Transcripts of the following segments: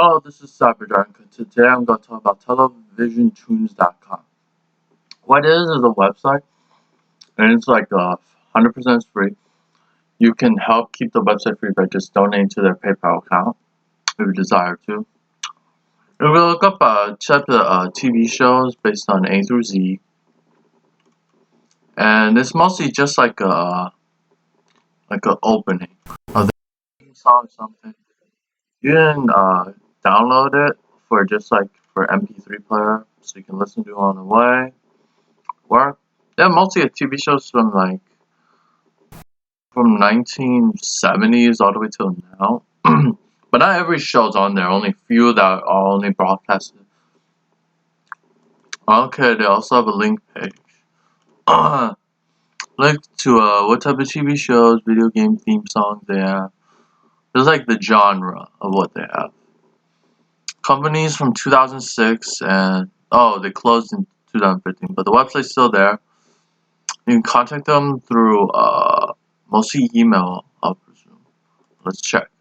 Hello, this is CyberDark. Today I'm going to talk about televisiontunes.com. What it is a website, and it's like 100% free. You can help keep the website free by just donating to their PayPal account if you desire to. You will look up type of TV shows based on A through Z, and it's mostly just like a opening of the theme song or something. You can download it for just like for MP3 player, so you can listen to it on the way. Work. Yeah, mostly TV shows from 1970s all the way till now. But not every show's on there. Only few that are only broadcasted. Okay, they also have a link page. Link to what type of TV shows, video game theme songs they have. There's like the genre of what they have. Companies from 2006 and they closed in 2015, but the website's still there. You can contact them through mostly email, I'll presume. Let's check.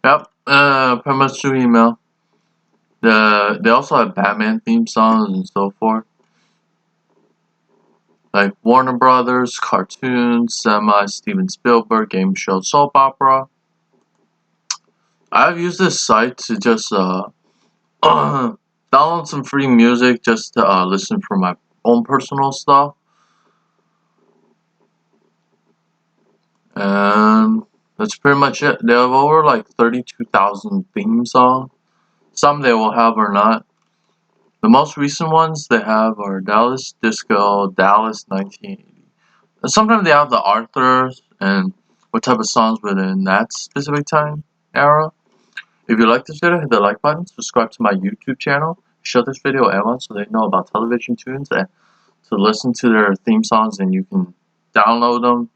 Yep, pretty much through email. They also have Batman theme songs and so forth. Like Warner Brothers, cartoons, Steven Spielberg, game show, soap opera. I've used this site to just download some free music just to listen for my own personal stuff. And that's pretty much it. They have over like 32,000 theme songs. Some they will have or not. The most recent ones they have are Dallas Disco, Dallas 1980. And sometimes they have the Arthurs and what type of songs within that specific time era. If you like this video, hit the like button, subscribe to my YouTube channel, share this video to everyone so they know about television tunes and to listen to their theme songs, and you can download them.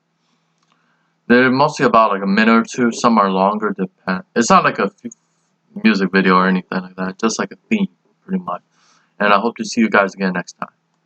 They're mostly about like a minute or two, some are longer, depend. It's not like a music video or anything like that, just like a theme pretty much. And I hope to see you guys again next time.